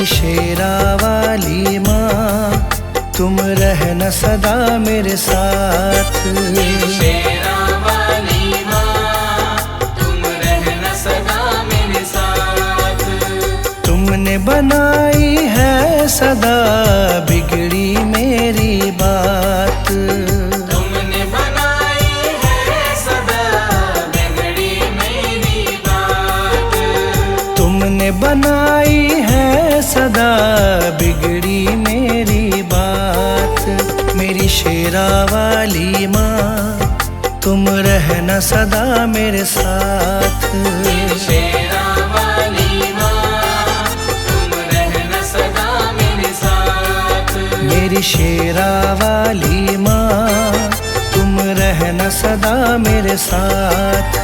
मेरी शेरा वाली माँ, तुम रहना सदा मेरे साथ। मेरी शेरा वाली माँ, तुम रहना सदा मेरे साथ। तुमने बनाई है सदा बिगड़ी मेरी बात। तुमने बनाई है सदा बिगड़ी मेरी बात। तुमने बनाई है सदा बिगड़ी मेरी बात। मेरी शेरा वाली माँ, तुम रहना सदा मेरे साथ। मेरी शेरा वाली माँ, तुम रहना सदा मेरे साथ। मेरी शेरा वाली माँ, तुम रहना सदा मेरे साथ।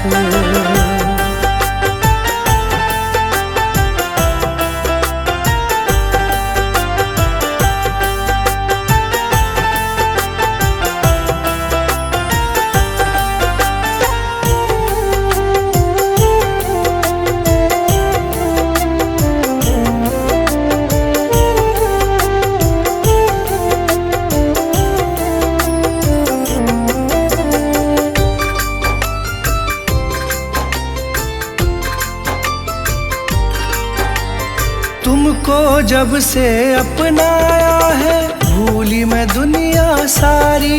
तुमको जब से अपनाया है, भूली मैं दुनिया सारी।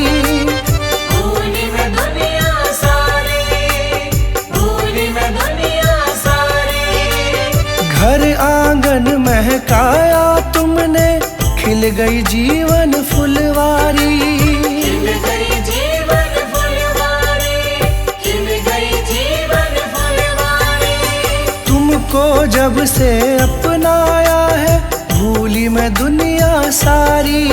भूली मैं दुनिया सारी, भूली मैं दुनिया सारी। घर आंगन महकाया तुमने, खिल गई जीवन फुलवारी। खिल गई जीवन फुलवारी, खिल गई जीवन फुलवारी। तुमको जब से अपनाया है, भूली मैं दुनिया सारी।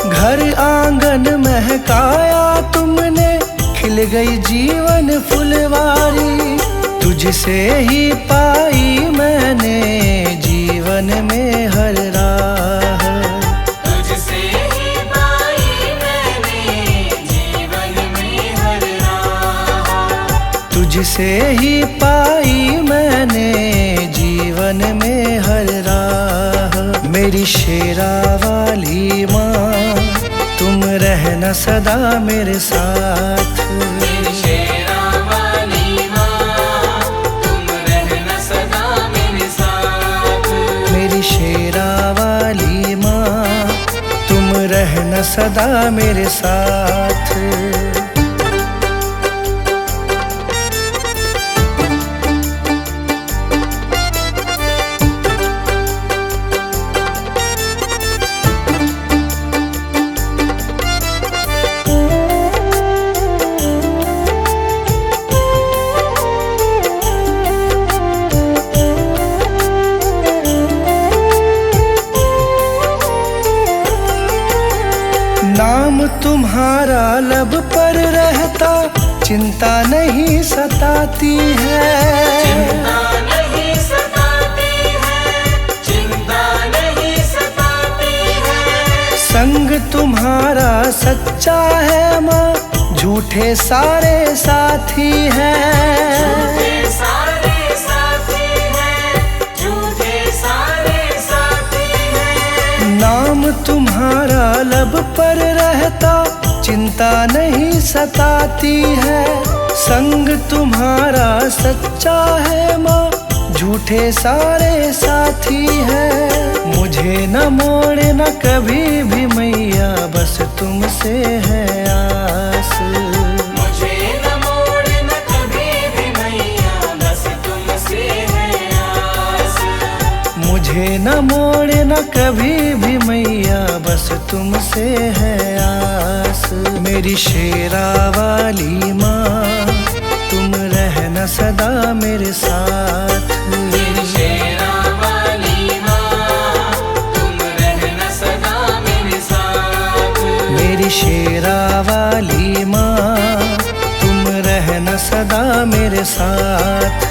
घर आंगन महकाया तुमने, खिल गई जीवन फुलवारी। तुझसे ही पाई मैंने जीवन में हर राह। तुझसे ही पाई मैंने जीवन में हर राह। तुझसे ही पाई मैंने जीवन में हर राह। मेरी शेरा वाली माँ, तुम रहना सदा मेरे साथ। मेरी शेरा वाली माँ, तुम रहना सदा मेरे साथ। मेरी शेरा वाली माँ, तुम रहना सदा मेरे साथ। नाम तुम्हारा लब पर रहता, चिंता नहीं सताती है। चिंता नहीं सताती है, चिंता नहीं सताती है। संग तुम्हारा सच्चा है माँ, झूठे सारे साथी हैं। झूठे सारे साथी हैं, झूठे सारे साथी हैं। नाम तुम्हारा लब पर रहता, चिंता नहीं सताती है। संग तुम्हारा सच्चा है माँ, झूठे सारे साथी हैं। मुझे न मोड़ना कभी भी मैया, बस तुमसे है आस। मुझे न मोड़ना कभी भी मैया, बस तुमसे है आस। मुझे न मोड़ना कभी भी मैया, बस तुमसे है आस। मेरी शेरा वाली माँ, तुम रहना सदा मेरे साथ। मेरी शेरा वाली माँ, तुम रहना सदा मेरे साथ। मेरी शेरा वाली माँ, तुम रहना सदा मेरे साथ।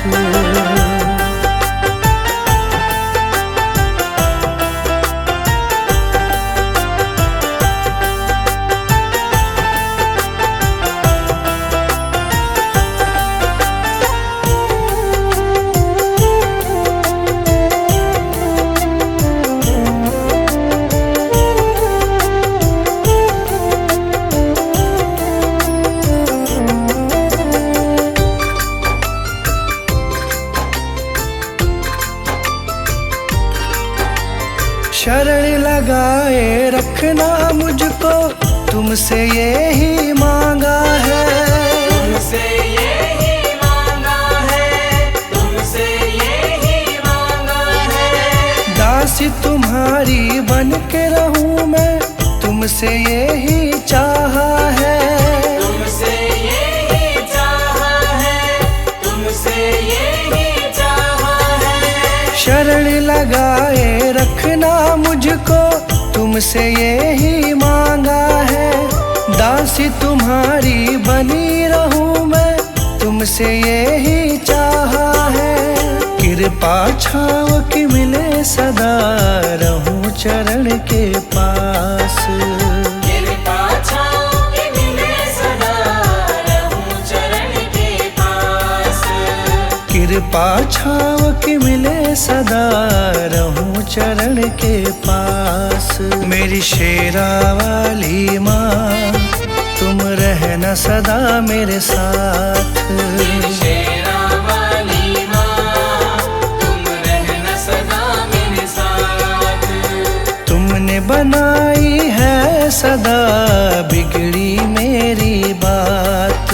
शरण लगाए रखना मुझको, तुमसे यही मांगा है। तुमसे यही मांगा है, तुमसे यही मांगा है। दासी तुम्हारी बन के रहूं मैं, तुमसे यही चाहा है। तुमसे यही चाहा है, तुमसे यही चाहा है। शरण लगाए रखना मुझको, तुमसे यही मांगा है। दासी तुम्हारी बनी रहूं मैं, तुमसे यही चाहा है। कृपा छाव की मिले सदा, रहूं चरण के पास। कृपा छाँव की मिले सदा, रहूं चरण के पास। कृपा छाव की मिले सदा, रहूं चरण के पास। मेरी शेरा वाली माँ, तुम रहना सदा मेरे साथ। मेरी शेरा वाली माँ, तुम रहना सदा मेरे साथ। तुमने बनाई है सदा बिगड़ी मेरी बात।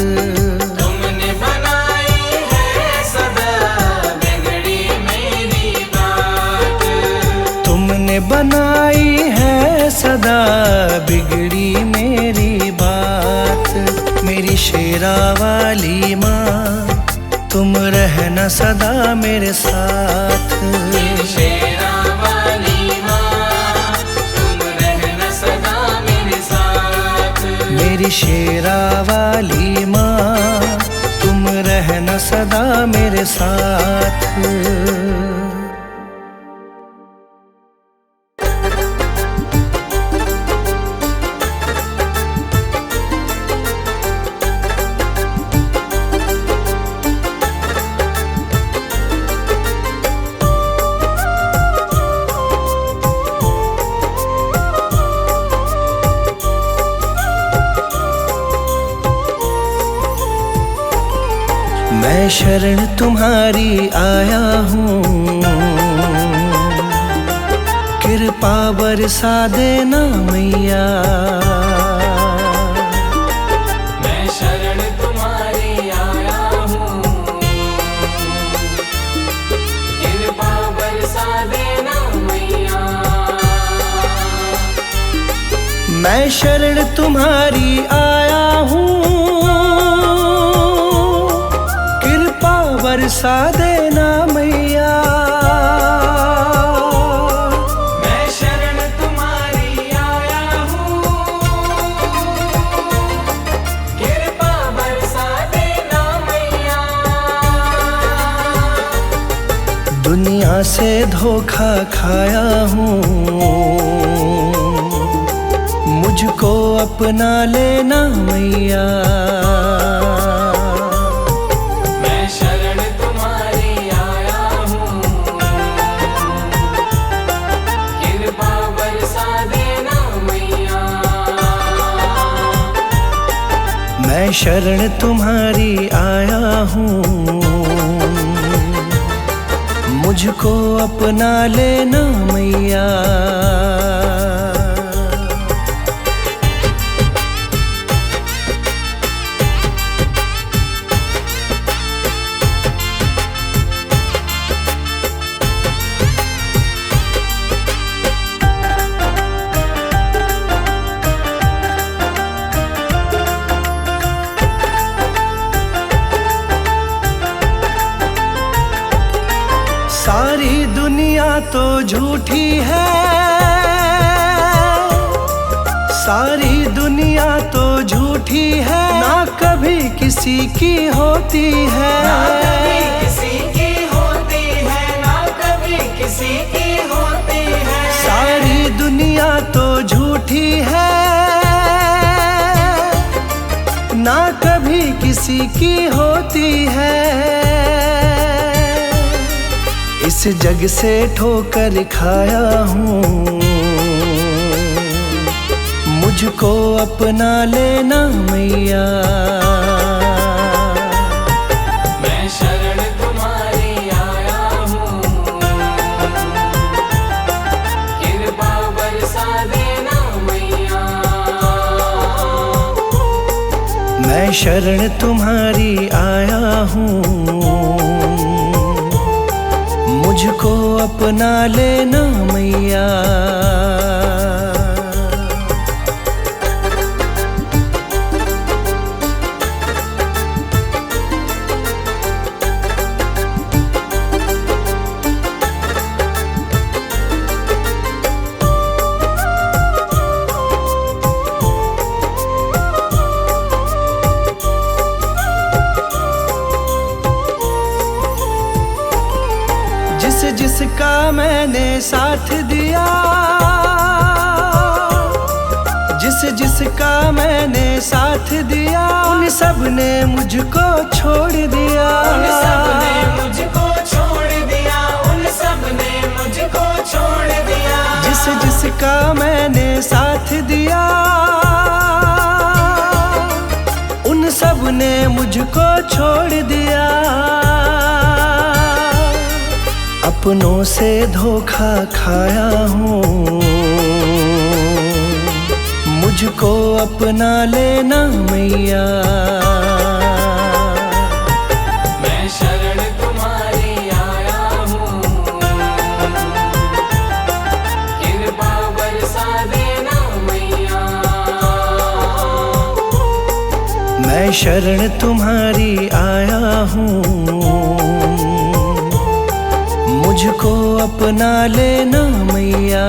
तुमने बनाई है सदा बिगड़ी मेरी बात। तुमने बनाई है सदा बिगड़ी मेरी बात। मेरी शेरा वाली माँ, तुम रहना सदा मेरे साथ। मेरी शेरा वाली माँ, तुम रहना सदा मेरे साथ। मेरी शेरा वाली माँ, तुम रहना सदा मेरे साथ। मैं शरण तुम्हारी आया हूँ, कृपा बरसा देना मैया। मैं शरण तुम्हारी आया हूँ, कृपा बरसा देना मैया। मैं शरण तुम्हारी आया हूँ, कृपा बरसा देना मैया। मैं शरण तुम्हारी आया हूँ, कृपा बरसा देना मैया। दुनिया से धोखा खाया हूँ, मुझको अपना लेना मैया। मैं शरण तुम्हारी आया हूँ, कृपा बरसा देना मैया। मैं शरण तुम्हारी आया हूँ, मुझको अपना लेना मैया। सारी दुनिया तो झूठी है, सारी दुनिया तो झूठी है, ना कभी किसी की होती है। ना कभी किसी की होती है, ना कभी किसी की होती है। सारी दुनिया तो झूठी है, ना कभी किसी की होती है। इस जग से ठोकर खाया हूँ, मुझको अपना लेना मैया। मैं शरण तुम्हारी आया हूँ, कृपा मैं शरण तुम्हारी आया हूँ, मुझको अपना लेना मैया। जिसका मैंने साथ दिया, जिसका मैंने साथ दिया, उन सब ने मुझको छोड़ दिया। उन सब ने मुझको छोड़ दिया, उन सब ने मुझको छोड़ दिया। जिसका मैंने साथ दिया, उन सब ने मुझको छोड़ दिया। अपनों से धोखा खाया हूँ, मुझको अपना लेना मैया। मैं शरण तुम्हारी आया हूँ, कृपा बरसा देना मैया। मैं शरण तुम्हारी आया हूँ, मुझको अपना लेना मैया।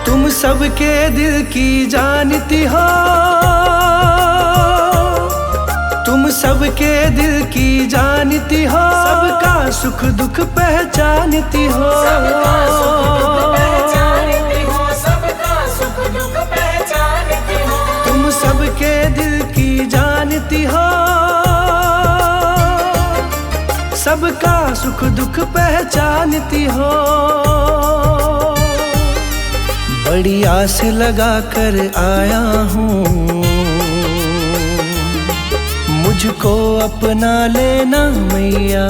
तुम सबके दिल की जानती हो, तुम सबके दिल की जानती हो, सबका सुख दुख पहचानती हो। सबका सुख दुख पहचानती हो, सबका सुख दुख पहचानती हो। तुम सबके दिल की जानती हो, सबका सुख दुख पहचानती हो। बड़ी आस लगा कर आया हूँ, मुझको अपना लेना मैया।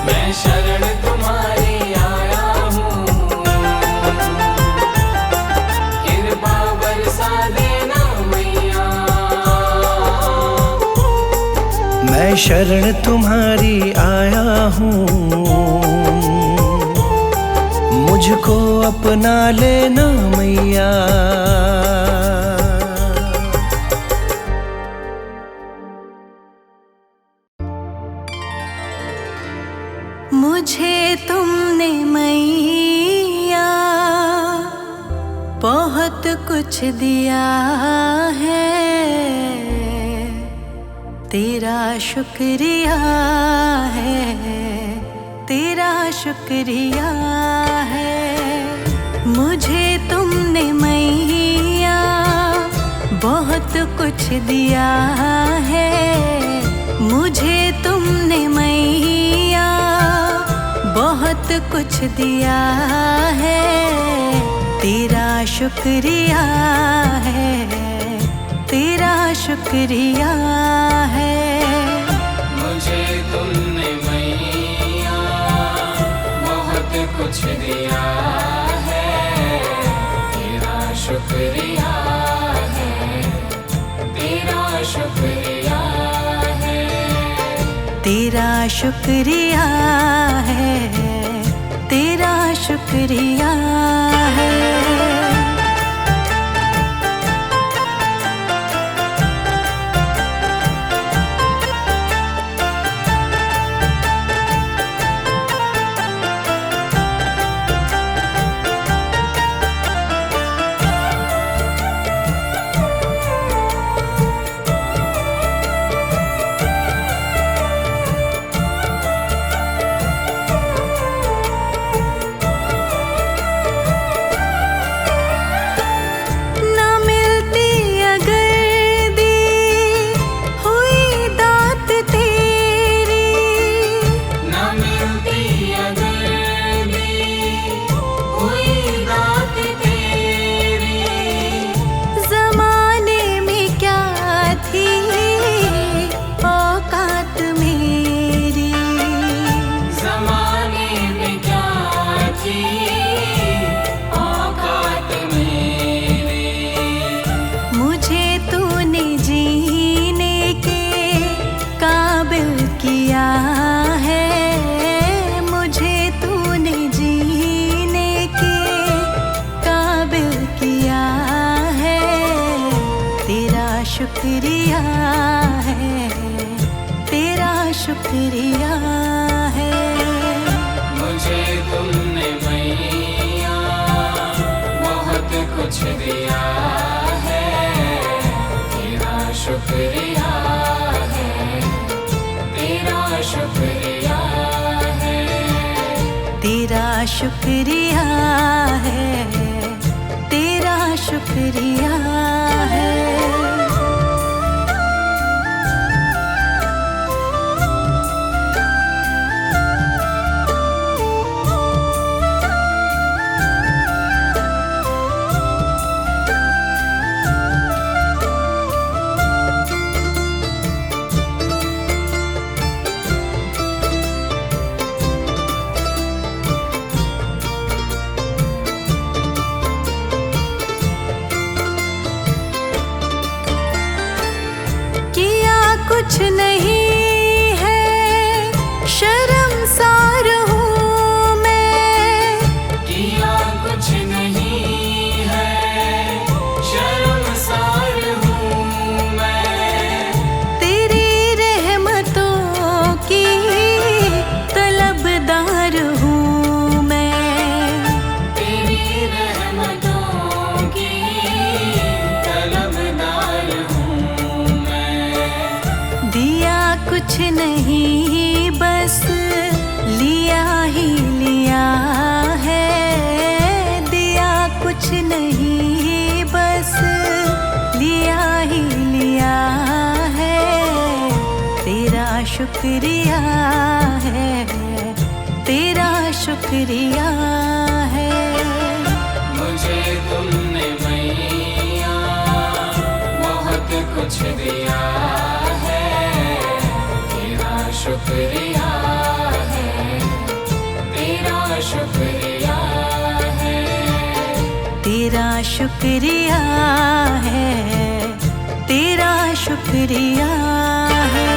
मैं शरण तुम्हारी आया हूँ, कृपा बरसा देना मैया। मैं शरण तुम्हारी आया हूँ, मुझको अपना लेना मैया। मुझे तुमने मैया बहुत कुछ दिया है, तेरा शुक्रिया है, तेरा शुक्रिया है। मुझे तुमने मैया बहुत कुछ दिया है, मुझे तुमने मैया बहुत कुछ दिया है, तेरा शुक्रिया है, तेरा शुक्रिया है। मुझे तुमने मैया बहुत कुछ दिया है, तेरा शुक्रिया है, तेरा शुक्रिया है। तेरा शुक्रिया है, तेरा शुक्रिया है। शुक्रिया है, तेरा शुक्रिया है। मुझे तुमने मैया बहुत कुछ दिया है, तेरा शुक्रिया है, तेरा शुक्रिया है। तेरा शुक्रिया है, तेरा शुक्रिया है। कुछ नहीं है, शर्मसार हूँ मैं। किया कुछ नहीं है, शर्मसार हूँ मैं। तेरी रहमतों की तलबदार हूँ मैं। तेरी रहमतों की तलबदार हूँ मैं। दिया कुछ नहीं, बस लिया ही लिया है। दिया कुछ नहीं, बस लिया ही लिया है। तेरा शुक्रिया है, तेरा शुक्रिया है। मुझे तुमने मैया बहुत कुछ दिया है, शुक्रिया है, तेरा शुक्रिया है। तेरा शुक्रिया है, तेरा शुक्रिया है।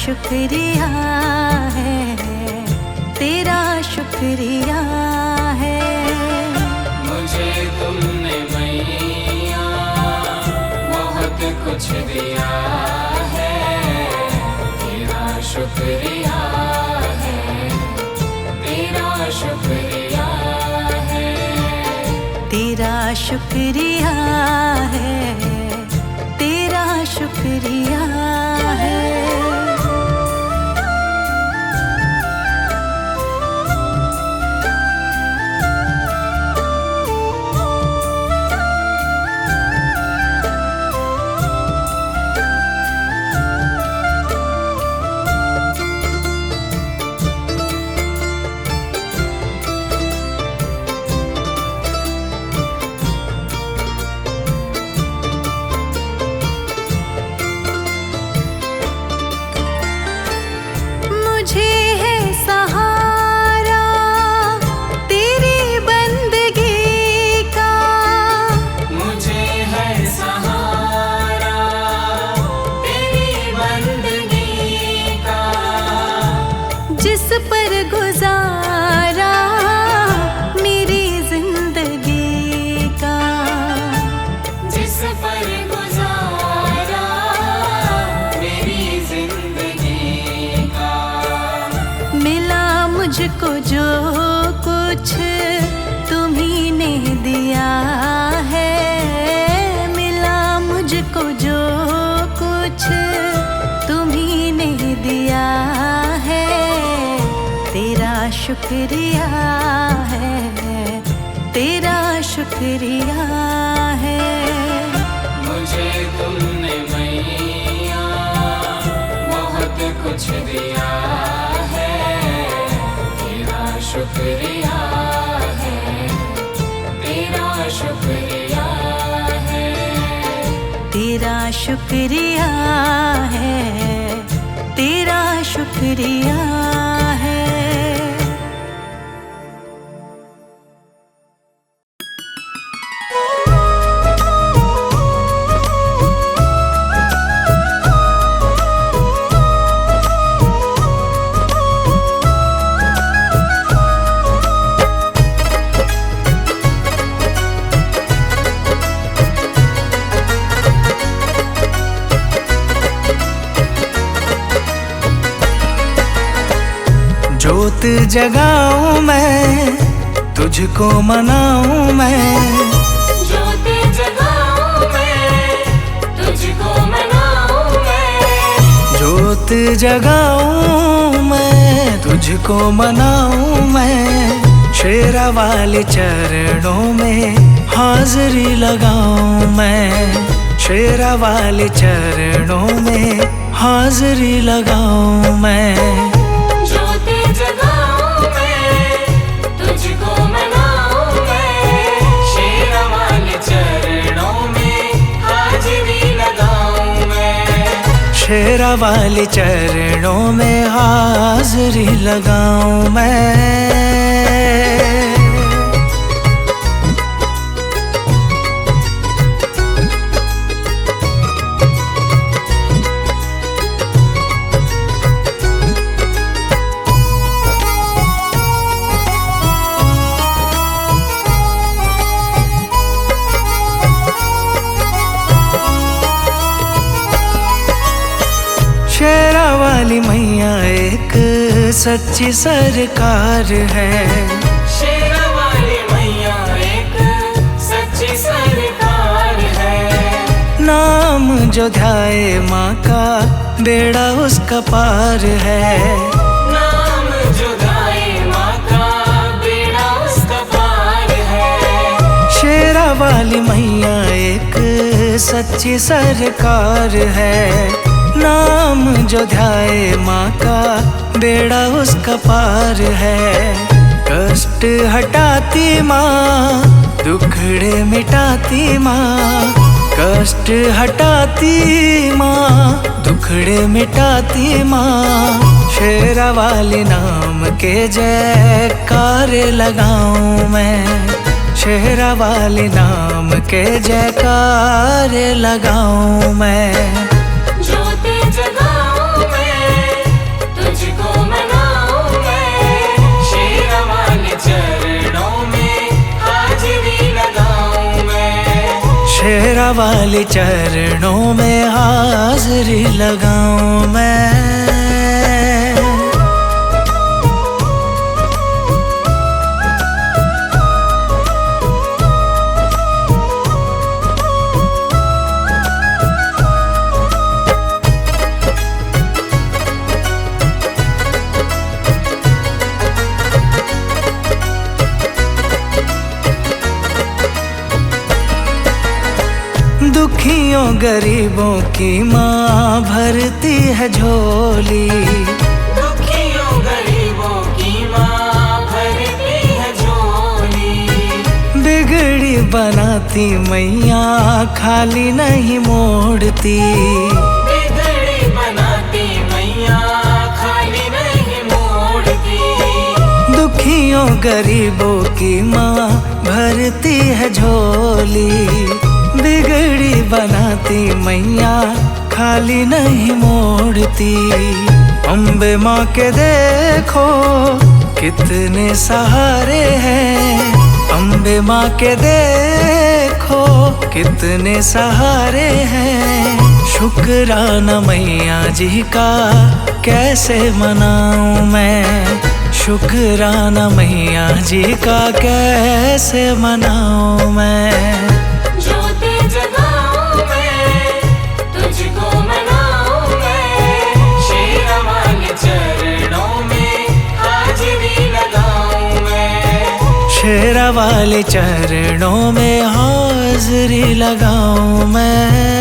शुक्रिया है, तेरा शुक्रिया है। मुझे तुमने मैया बहुत कुछ दिया है, तेरा शुक्रिया है, तेरा शुक्रिया है। तेरा शुक्रिया है, तेरा शुक्रिया है। मुझको जो कुछ तुम्ही ने दिया है, मिला मुझको जो कुछ तुम्ही ने दिया है, तेरा शुक्रिया है, तेरा शुक्रिया है। मुझे तुमने मैया बहुत कुछ दिया है, तेरा शुक्रिया है, तेरा शुक्रिया है, तेरा शुक्रिया है, तेरा शुक्रिया है। जोत जगाऊं मैं, तुझको मनाऊं मैं, जोत जगाऊं मैं, तुझको मनाऊं मैं, जोत जगाऊं मैं, तुझको मनाऊं मैं, शेरा वाले चरणों में हाजिरी लगाऊं मैं, शेरा वाले चरणों में हाजिरी लगाऊं मैं। जगाऊं मैं, तुझको मनाऊं मैं, शेरा वाले चरणों में हाजिरी लगाऊं मैं, शेरा वाले चरणों में हाजिरी लगाऊं मैं। शेरा वाली मैया एक सच्ची सरकार है, शेरा वाली मैया एक सच्ची सरकार है, नाम जो ध्याए माँ का बेड़ा उसका पार है, नाम जो ध्याए माँ का बेड़ा उसका पार है, शेरा वाली मैया एक सच्ची सरकार है, नाम जो ध्याए माँ का बेड़ा उसका पार है। कष्ट हटाती माँ, दुखड़े मिटाती माँ, कष्ट हटाती माँ, दुखड़े मिटाती माँ, शेरा वाले नाम के जयकार लगाऊं मैं, शेरा वाले नाम के जयकार लगाऊं मैं। जगाऊं मैं, तुझको मनाऊं मैं, शेरा वाले चरणों में हाजिरी लगाऊं मैं, शेरा वाले चरणों में हाजिरी लगाऊं मैं। दुखियों गरीबों की माँ भरती है झोली, दुखियों गरीबों की माँ भरती है झोली, बिगड़ी बनाती मैया खाली नहीं मोड़ती, बिगड़ी बनाती मैया खाली नहीं मोड़ती, दुखियों गरीबों की माँ भरती है झोली, बिगड़ी बनाती मैया खाली नहीं मोड़ती। अम्बे माँ के देखो कितने सहारे हैं, अम्बे माँ के देखो कितने सहारे हैं, शुक्राना मैया जी का कैसे मनाऊं मैं, शुक्राना मैया जी का कैसे मनाऊं मैं। ज्योति जगाऊं मैं, तुझको मनाऊं मैं, शेरा वाले चरणों में हाजिरी लगाऊं मैं। शेरा वाले चरणों में हाजिरी लगाऊं मैं।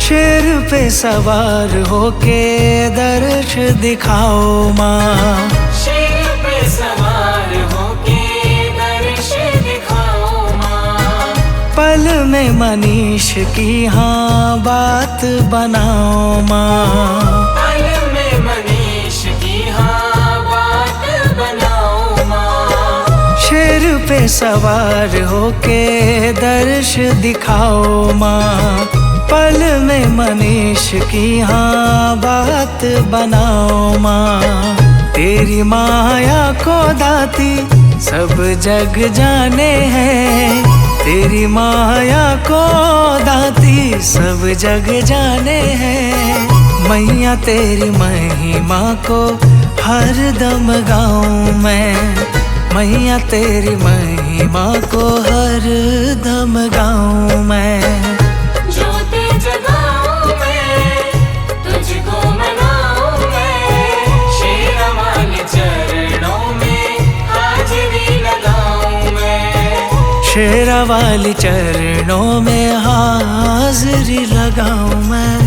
शेर पे सवार होके दर्श दिखाओ माँ। शेर पे सवार होके दर्श दिखाओ माँ। पल में मनीष की हाँ बात बनाओ माँ। पल में मनीष की हाँ बात बनाओ माँ। शेर पे सवार होके दर्श दिखाओ माँ। पल में मनीष की हाँ बात बनाओ माँ। तेरी माया को दाती सब जग जाने हैं। तेरी माया को दाती सब जग जाने हैं। मैया तेरी महिमा को हर दम गाऊं मैं। मैया तेरी महिमा को हर दम गाऊं मैं। ज्योति जगाऊं मैं, तुझको मनाऊं मैं, शेरा वाले चरणों में हाजिरी लगाऊं मैं। शेरा वाले चरणों में हाजिरी लगाऊं मैं।